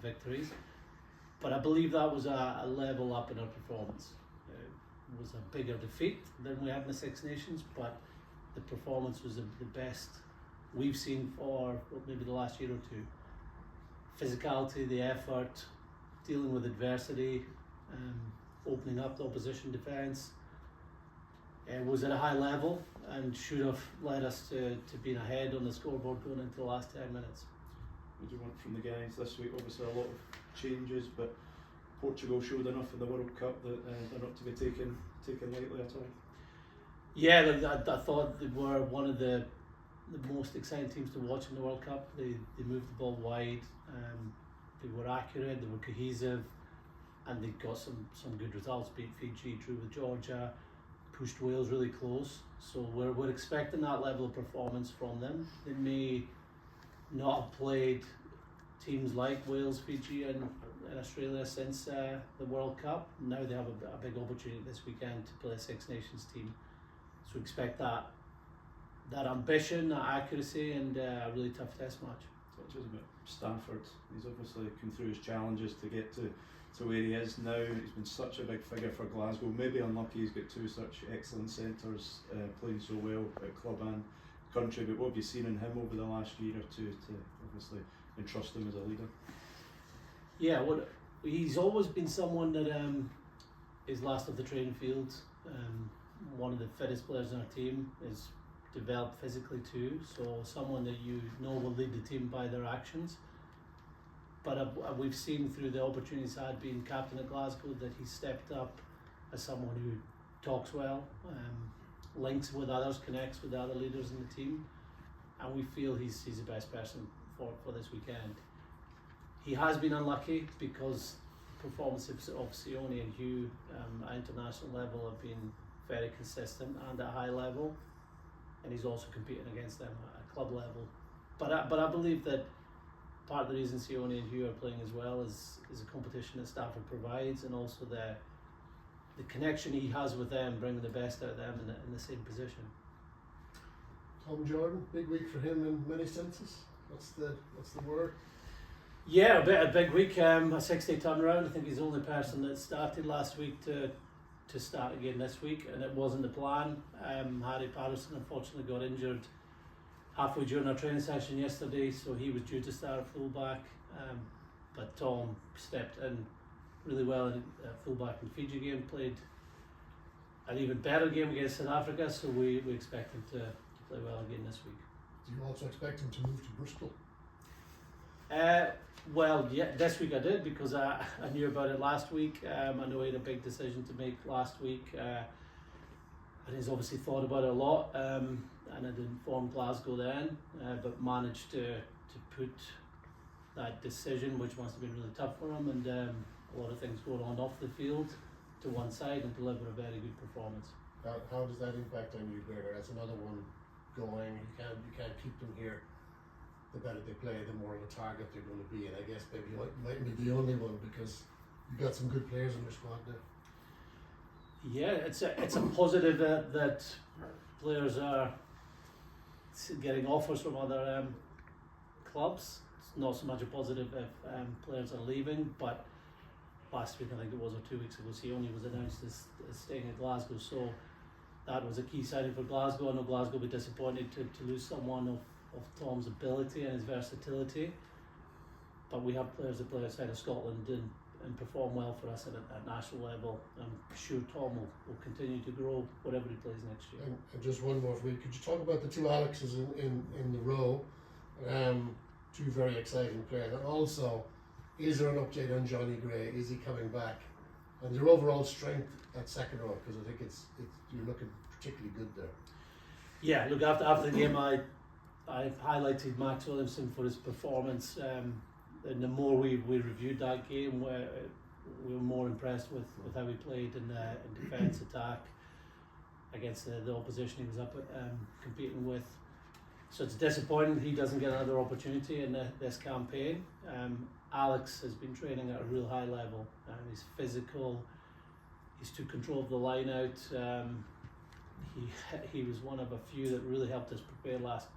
victories. But I believe that was a level up in our performance. It was a bigger defeat than we had in the Six Nations, but the performance was the best we've seen for maybe the last year or two. Physicality, the effort, dealing with adversity, opening up the opposition defence. It was at a high level and should have led us to being ahead on the scoreboard going into the last 10 minutes. What do you want from the guys this week? Obviously a lot of changes, but Portugal showed enough in the World Cup that they're not to be taken lightly at all. Yeah, I thought they were one of the most exciting teams to watch in the World Cup. They moved the ball wide, they were accurate, they were cohesive, and they got some good results. Beat Fiji, drew with Georgia, pushed Wales really close. So we're expecting that level of performance from them. They may not have played teams like Wales, Fiji and Australia since the World Cup. Now they have a big opportunity this weekend to play a Six Nations team. So expect that ambition, that accuracy, and a really tough test match. Talk to us about Stafford. He's obviously come through his challenges to get to where he is now. He's been such a big figure for Glasgow. Maybe unlucky he's got two such excellent centres playing so well at club and country, but what have you seen in him over the last year or two to obviously entrust him as a leader? Yeah, he's always been someone that is last of the training field. One of the fittest players on our team, is developed physically too, so someone that you know will lead the team by their actions. But we've seen through the opportunities I had being captain at Glasgow that he stepped up as someone who talks well, links with others, connects with the other leaders in the team, and we feel he's the best person for this weekend. He has been unlucky because performances of Sione and Hugh at international level have been very consistent and at a high level, and he's also competing against them at club level. But I believe that part of the reason Sione and Hugh are playing as well is a competition that Stafford provides, and also the connection he has with them, bringing the best out of them in the same position. Tom Jordan, big week for him in many senses. What's the word? Yeah, a big week, a 6-day turnaround. I think he's the only person that started last week to start again this week, and it wasn't the plan. Harry Patterson unfortunately got injured halfway during our training session yesterday, so he was due to start at fullback, but Tom stepped in really well in fullback in Fiji game, played an even better game against South Africa, so we expect him to play well again this week. Do you also expect him to move to Bristol? Well, yeah, this week I did, because I knew about it last week. I know he had a big decision to make last week, and he's obviously thought about it a lot, and I did inform Glasgow then, but managed to put that decision, which must have been really tough for him, and a lot of things going on off the field, to one side, and deliver a very good performance. How does that impact on you, Gregor? That's another one going. You can't keep them here. The better they play, the more of a target they're going to be, and I guess maybe you mightn't be the only one, because you've got some good players in your squad now. Yeah, it's a positive that players are getting offers from other clubs. It's not so much a positive if players are leaving, but last week, I think it was, or 2 weeks ago, Sione was announced as staying at Glasgow, so that was a key signing for Glasgow. I know Glasgow will be disappointed to lose someone of Tom's ability and his versatility, but we have players that play outside of Scotland and perform well for us at national level. I'm sure Tom will continue to grow whatever he plays next year. And just one more for you, could you talk about the two Alexes in the row? Two very exciting players, and also, is there an update on Johnny Gray? Is he coming back? And your overall strength at second row, because I think you're looking particularly good there. Yeah, look, after the game, I highlighted Max Williamson for his performance, and the more we reviewed that game, we were more impressed with how he played in defence, attack against the opposition he was up competing with. So it's disappointing he doesn't get another opportunity in this campaign. Alex has been training at a real high level. He's physical. He's took control of the line out. He was one of a few that really helped us prepare last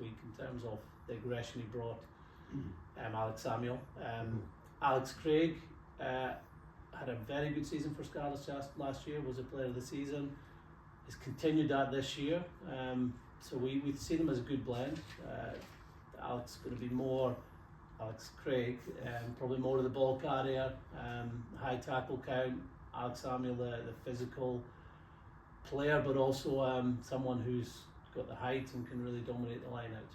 week in terms of the aggression he brought. Alex Samuel. Alex Craig had a very good season for Scarlets last year, was a player of the season. He's continued that this year. So we've seen him as a good blend. Alex is going to be more Alex Craig, probably more of the ball carrier, high tackle count. Alex Samuel, the physical player, but also someone who's got the height and can really dominate the line out.